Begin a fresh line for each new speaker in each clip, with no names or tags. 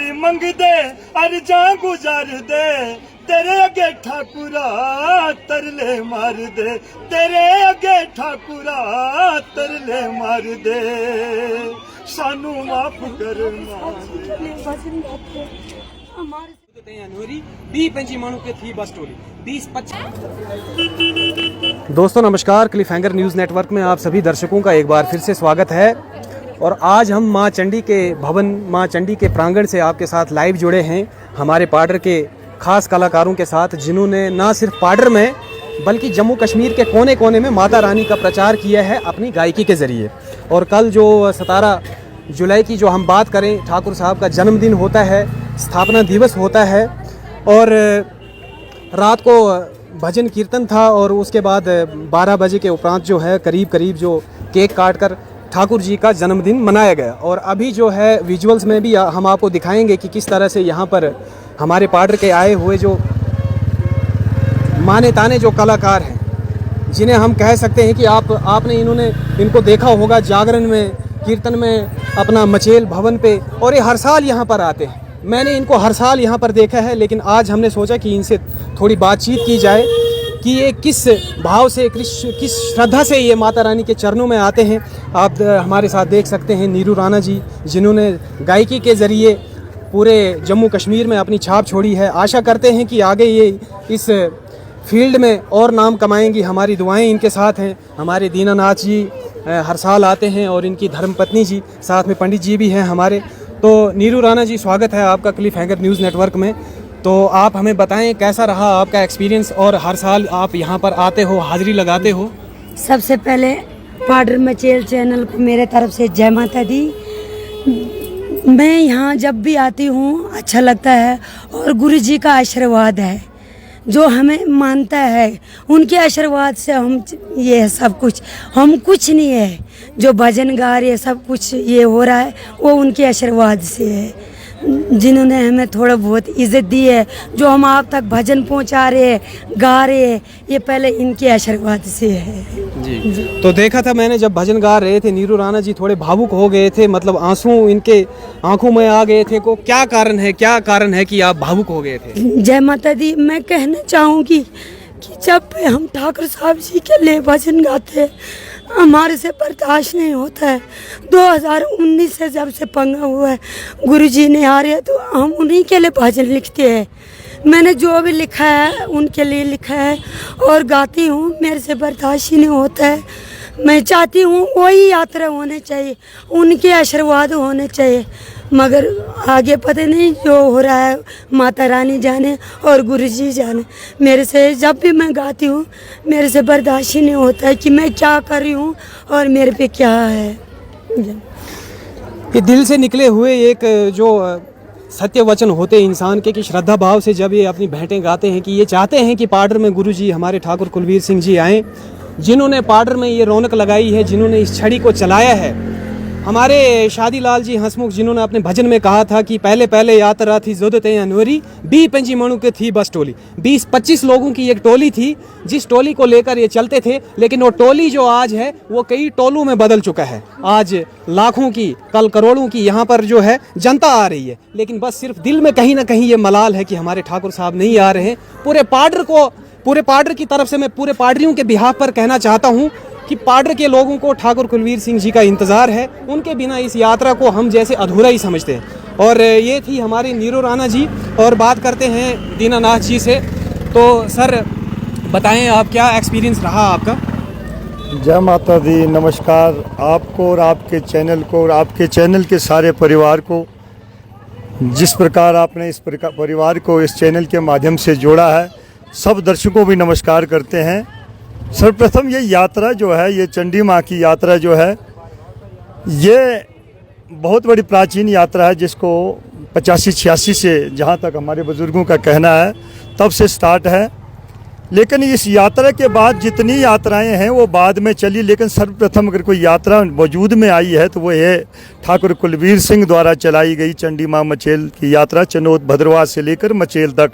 झोली मंग दे अर्जा गुजार दे तेरे अगे ठाकुरा तरले मार दे तेरे अगे ठाकुरा तरले मार दे सानू माफ करना
दोस्तों नमस्कार, क्लिफ हैंगर न्यूज़ नेटवर्क में आप सभी दर्शकों का एक बार फिर से स्वागत है। और आज हम मां चंडी के भवन, मां चंडी के प्रांगण से आपके साथ लाइव जुड़े हैं हमारे पाडर के खास कलाकारों के साथ, जिन्होंने ना सिर्फ पाडर में बल्कि जम्मू कश्मीर के कोने कोने में माता रानी का प्रचार किया है अपनी गायकी के ज़रिए। और कल जो 17 जुलाई की जो हम बात करें, ठाकुर साहब का जन्मदिन होता है, स्थापना दिवस होता है और रात को भजन कीर्तन था और उसके बाद 12 बजे के उपरांत जो है करीब जो केक काट कर ठाकुर जी का जन्मदिन मनाया गया। और अभी जो है विजुअल्स में भी हम आपको दिखाएंगे कि किस तरह से यहाँ पर हमारे पाडर के आए हुए जो माने ताने जो कलाकार हैं, जिन्हें हम कह सकते हैं कि आपने इनको देखा होगा जागरण में, कीर्तन में, अपना मचेल भवन पे, और ये हर साल यहाँ पर आते हैं। मैंने इनको हर साल यहाँ पर देखा है, लेकिन आज हमने सोचा कि इनसे थोड़ी बातचीत की जाए कि ये किस भाव से, किस श्रद्धा से ये माता रानी के चरणों में आते हैं। आप हमारे साथ देख सकते हैं नीरू राणा जी, जिन्होंने गायकी के ज़रिए पूरे जम्मू कश्मीर में अपनी छाप छोड़ी है। आशा करते हैं कि आगे ये इस फील्ड में और नाम कमाएंगी। हमारी दुआएं इनके साथ हैं। हमारे दीनानाथ जी हर साल आते हैं और इनकी धर्मपत्नी जी, साथ में पंडित जी भी हैं हमारे। तो नीरू राणा जी, स्वागत है आपका क्लिफ हैंगर न्यूज़ नेटवर्क में। तो आप हमें बताएं कैसा रहा आपका एक्सपीरियंस, और हर साल आप यहाँ पर आते हो, हाजिरी लगाते हो।
सबसे पहले पाडर मचेल चैनल को मेरे तरफ से जय माता दी। मैं यहाँ जब भी आती हूँ अच्छा लगता है, और गुरु जी का आशीर्वाद है जो हमें मानता है, उनके आशीर्वाद से हम ये है सब कुछ। हम कुछ नहीं है, जो भजन गा रहे सब कुछ ये हो रहा है वो उनके आशीर्वाद से है, जिन्होंने हमें थोड़ा बहुत इज़्ज़त दी है। जो हम आप तक भजन पहुंचा रहे हैं, गा रहे हैं, ये पहले इनके आशीर्वाद से है
जी। तो देखा था मैंने जब भजन गा रहे थे, नीरू राणा जी थोड़े भावुक हो गए थे, मतलब आंसू इनके आंखों में आ गए थे। को क्या कारण है कि आप भावुक हो गए थे?
जय माता दी। मैं कहना चाहूँगी कि जब हम ठाकुर साहब जी के लिए भजन गाते हैं, हमारे से बर्दाश्त नहीं होता है। 2019 से जब से पंगा हुआ है, गुरु जी ने आ रहे हैं तो हम उन्हीं के लिए भजन लिखते हैं। मैंने जो भी लिखा है उनके लिए लिखा है और गाती हूँ। मेरे से बर्दाश्त ही नहीं होता है। मैं चाहती हूँ वही यात्रा होने चाहिए, उनके आशीर्वाद होने चाहिए, मगर आगे पता नहीं जो हो रहा है, माता रानी जाने और गुरु जी जाने। मेरे से जब भी मैं गाती हूँ मेरे से बर्दाश्त ही नहीं होता है कि मैं क्या कर रही हूँ और मेरे पे क्या है।
ये दिल से निकले हुए एक जो सत्य वचन होते हैं इंसान के, कि श्रद्धा भाव से जब ये अपनी भेंटें गाते हैं कि ये चाहते हैं कि पाडर में गुरु जी हमारे ठाकुर कुलवीर सिंह जी आएँ, जिन्होंने पाडर में ये रौनक लगाई है, जिन्होंने इस छड़ी को चलाया है। हमारे शादी लाल जी हंसमुख, जिन्होंने अपने भजन में कहा था कि पहले यात्रा थी जोदते अनवरी, 20-25 मणु के थी बस टोली। 20-25 लोगों की एक टोली थी जिस टोली को लेकर ये चलते थे, लेकिन वो टोली जो आज है वो कई टोलों में बदल चुका है। आज लाखों की, कल करोड़ों की यहाँ पर जो है जनता आ रही है, लेकिन बस सिर्फ दिल में कहीं ना कहीं ये मलाल है कि हमारे ठाकुर साहब नहीं आ रहे हैं। पूरे पाडर की तरफ से मैं पूरे पाडरियों के बिहाफ पर कहना चाहता हूँ कि पाडर के लोगों को ठाकुर कुलवीर सिंह जी का इंतज़ार है। उनके बिना इस यात्रा को हम जैसे अधूरा ही समझते हैं। और ये थी हमारी नीरू राणा जी। और बात करते हैं दीनानाथ जी से। तो सर बताएं, आप क्या एक्सपीरियंस रहा आपका?
जय माता दी। नमस्कार आपको और आपके चैनल को और आपके चैनल के सारे परिवार को। जिस प्रकार आपने इस परिवार को इस चैनल के माध्यम से जोड़ा है, सब दर्शकों भी नमस्कार करते हैं। सर्वप्रथम ये यात्रा जो है, ये चंडी माँ की यात्रा जो है, ये बहुत बड़ी प्राचीन यात्रा है, जिसको 85-86 से, जहाँ तक हमारे बुज़ुर्गों का कहना है, तब से स्टार्ट है। लेकिन इस यात्रा के बाद जितनी यात्राएं हैं वो बाद में चली, लेकिन सर्वप्रथम अगर कोई यात्रा वजूद में आई है तो वो है ठाकुर कुलवीर सिंह द्वारा चलाई गई चंडी माँ मचेल की यात्रा, चनोद भद्रवाह से लेकर मचेल तक,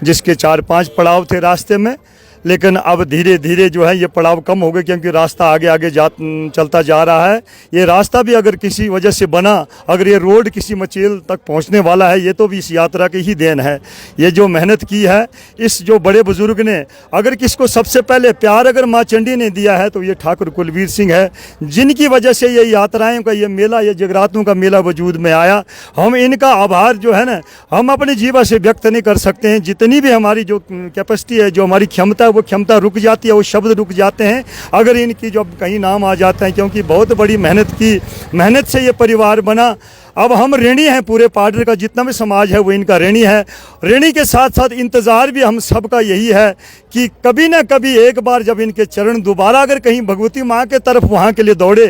जिसके 4-5 पड़ाव थे रास्ते में। लेकिन अब धीरे धीरे जो है ये पड़ाव कम हो गए, क्योंकि रास्ता आगे आगे चलता जा रहा है। ये रास्ता भी अगर किसी वजह से बना, अगर ये रोड किसी मचेल तक पहुंचने वाला है, ये तो भी इस यात्रा की ही देन है। ये जो मेहनत की है इस जो बड़े बुजुर्ग ने, अगर किसको सबसे पहले प्यार अगर माँ चंडी ने दिया है तो ये ठाकुर कुलवीर सिंह है, जिनकी वजह से ये यात्राएं का ये मेला, ये जगरातों का मेला वजूद में आया। हम इनका आभार जो है ना, हम अपनी जीवा से व्यक्त नहीं कर सकते हैं। जितनी भी हमारी जो कैपेसिटी है, जो हमारी क्षमता है, वो क्षमता रुक जाती है, वो शब्द रुक जाते हैं अगर इनकी जो कहीं नाम आ जाता है, क्योंकि बहुत बड़ी मेहनत से ये परिवार बना। अब हम ऋणी हैं, पूरे पाडर का जितना भी समाज है वो इनका ऋणी है। ऋणी के साथ साथ इंतज़ार भी हम सबका यही है कि कभी ना कभी एक बार जब इनके चरण दोबारा अगर कहीं भगवती माँ के तरफ वहाँ के लिए दौड़े,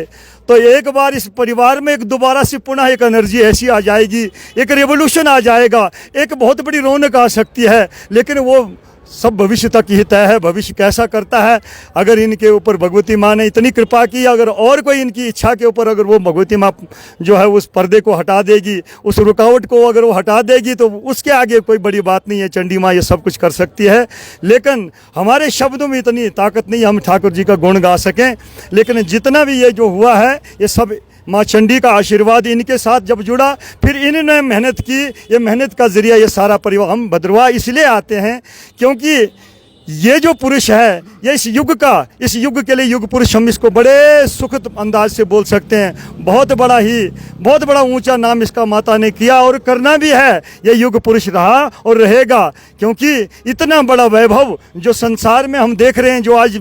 तो एक बार इस परिवार में एक दोबारा से पुनः एक एनर्जी ऐसी आ जाएगी, एक रेवोल्यूशन आ जाएगा, एक बहुत बड़ी रौनक आ सकती है। लेकिन वो सब भविष्य तक ही तय है, भविष्य कैसा करता है। अगर इनके ऊपर भगवती माँ ने इतनी कृपा की, अगर और कोई इनकी इच्छा के ऊपर अगर वो भगवती माँ जो है उस पर्दे को हटा देगी, उस रुकावट को अगर वो हटा देगी, तो उसके आगे कोई बड़ी बात नहीं है। चंडी माँ ये सब कुछ कर सकती है, लेकिन हमारे शब्दों में इतनी ताकत नहीं हम ठाकुर जी का गुण गा सकें। लेकिन जितना भी ये जो हुआ है, ये सब माँ चंडी का आशीर्वाद इनके साथ जब जुड़ा, फिर इन्होंने मेहनत की, ये मेहनत का जरिया ये सारा परिवार। हम भद्रवाह इसलिए आते हैं क्योंकि ये जो पुरुष है, ये इस युग के लिए युग पुरुष, हम इसको बड़े सुखद अंदाज से बोल सकते हैं। बहुत बड़ा ऊंचा नाम इसका माता ने किया और करना भी है। ये युग पुरुष रहा और रहेगा, क्योंकि इतना बड़ा वैभव जो संसार में हम देख रहे हैं, जो आज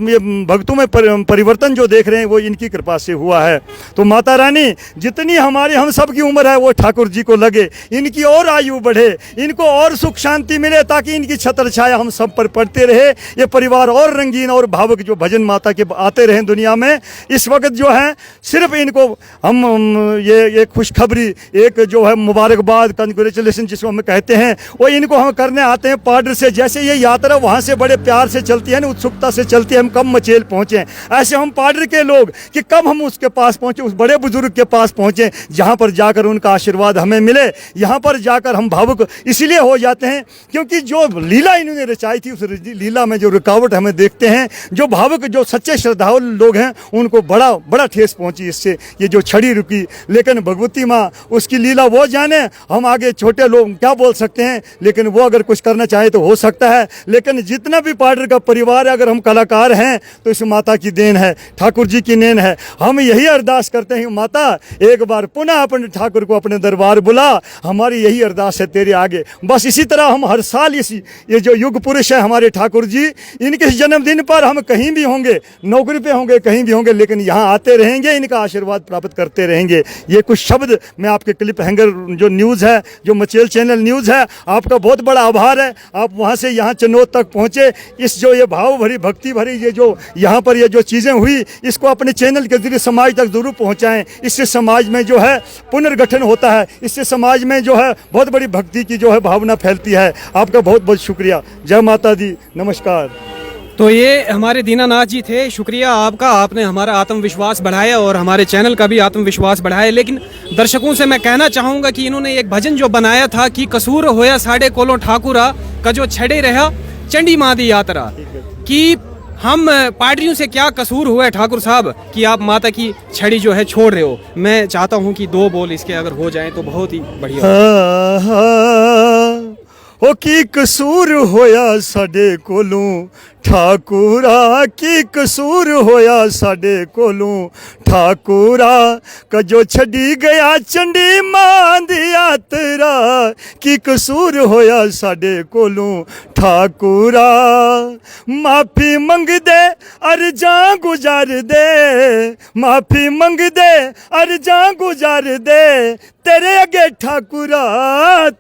भक्तों में परिवर्तन जो देख रहे हैं, वो इनकी कृपा से हुआ है। तो माता रानी जितनी हम सब की उम्र है वो ठाकुर जी को लगे, इनकी और आयु बढ़े, इनको और सुख शांति मिले, ताकि इनकी छत्र छाया हम सब पर पड़ते रहे, ये परिवार और रंगीन और भावुक जो भजन माता के आते रहे दुनिया में। इस वक्त जो है सिर्फ इनको हम ये खुशखबरी, एक जो है मुबारकबाद, कंग्रेचुलेशन जिसको हम कहते हैं, वो इनको हम करने आते हैं पाडर से। जैसे ये यात्रा वहाँ से बड़े प्यार से चलती है ना, उत्सुकता से चलती है, हम कब मचेल पहुँचे, ऐसे हम पाडर के लोग कि कब हम उसके पास पहुँचे, उस बड़े बुजुर्ग के पास पहुँचे, जहाँ पर जाकर उनका आशीर्वाद हमें मिले। यहाँ पर जाकर हम भावुक इसलिए हो जाते हैं क्योंकि जो लीला इन्होंने रचाई थी, उस लीला में जो रुकावट हमें देखते हैं, जो भावुक जो सच्चे श्रद्धालु लोग हैं, उनको बड़ा ठेस पहुंची इससे, ये जो छड़ी रुकी। लेकिन भगवती माँ उसकी लीला वो जाने, हम आगे छोटे लोग क्या बोल सकते हैं। लेकिन वो अगर कुछ करना चाहे तो हो सकता है। लेकिन जितना भी पाडर का परिवार है, अगर हम कलाकार हैं तो इस माता की देन है, ठाकुर जी की देन है। हम यही अरदास करते हैं, माता एक बार पुनः अपने ठाकुर को अपने दरबार बुला, हमारी यही अरदास है तेरे आगे। बस इसी तरह हम हर साल ये जो युग पुरुष है हमारे ठाकुर जी, इनके जन्मदिन पर हम कहीं भी होंगे, नौकरी पे होंगे, कहीं भी होंगे, लेकिन यहाँ आते रहेंगे, इनका आशीर्वाद प्राप्त करते रहेंगे। ये कुछ शब्द मैं आपके क्लिप हैंगर जो न्यूज़ है, जो मचेल चैनल न्यूज़ है, आपका बहुत बड़ा आभार है। आप वहाँ से यहाँ चनौद तक पहुँचे, इस जो ये भाव भरी भक्ति भरी ये जो यहाँ पर ये जो चीज़ें हुई, इसको अपने चैनल के जरिए समाज तक जरूर पहुँचाएँ। इससे समाज में जो है पुनर्गठन होता है, इससे समाज में जो है बहुत बड़ी भक्ति की जो है भावना फैलती है। आपका बहुत बहुत शुक्रिया। जय माता दी, नमस्कार।
तो ये हमारे दीनानाथ जी थे, शुक्रिया आपका, आपने हमारा आत्मविश्वास बढ़ाया और हमारे चैनल का भी आत्मविश्वास बढ़ाया। लेकिन दर्शकों से मैं कहना चाहूँगा कि इन्होंने एक भजन जो बनाया था कि कसूर होया साढ़े कोलों ठाकुरा का जो छड़े रहा चंडी माँ दी यात्रा, कि हम पार्टियों से क्या कसूर हुआ है ठाकुर साहब कि आप माता की छड़ी जो है छोड़ रहे हो। मैं चाहता हूँ कि 2 बोल इसके अगर हो जाएं तो बहुत ही बढ़िया।
ओ की कसूर होया साडे कोलों ठाकुरा, की कसूर होया साडे कोलों ठाकुरा, कजो छड़ी गया चंडी मां दी यात्रा, की कसूर होया साडे कोलों ठाकुरा। माफी मंग दे अर्जा गुजार दे, माफी मंग दे अर्जा गुजार दे, तेरे अगे ठाकुरा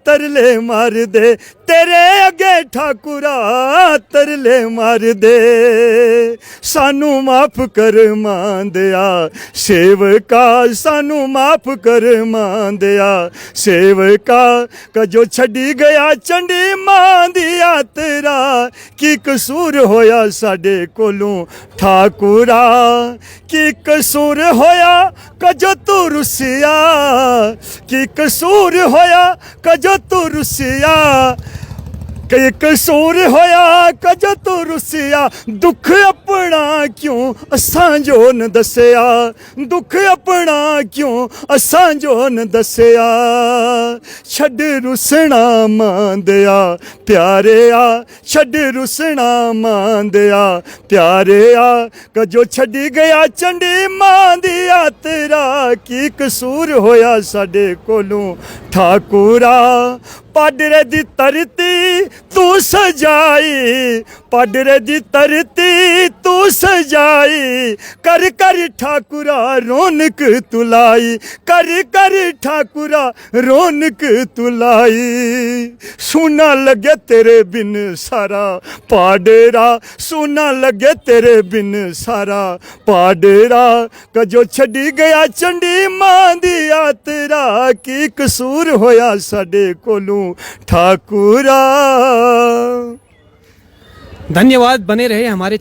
तरले मार दे, तेरे अगे ठाकुरा तरले मार दे। सानू माफ कर मां दया सेवका, सानू माफ कर मां दया सेवका, कजो छड़ी गया चंडी मां दी यात्रा, की कसूर होया साडे कोलों ठाकुरा, की कसूर होया कजो तू रुसिया, की कसूर होया कजो तू रुसिया, कई कसूर होया कज तू रुसिया दुख अपना क्यों असां जो न दसिया दुख अपना क्यों असां जो न दसिया छड़ रुसना मांदिया प्यारे आ छड़ रुसना मांदिया प्यारे आ कजो छड़ी गया चंडी मां दी यात्रा की कसूर होया साडे कोलों ठाकुरा पाडरे दी तरती तू सजाई पाडरे दी तरती तू सजाई कर कर ठाकुरा रौनक तुलाई कर कर ठाकुरा रौनक तुलाई सुना लगे तेरे बिन सारा पाडरा सुना लगे तेरे बिन सारा पाडरा कजो छड़ी गया चंडी मां दी यात्रा की कसूर होया साडे कोलों ठाकुरा।
धन्यवाद, बने रहे हमारे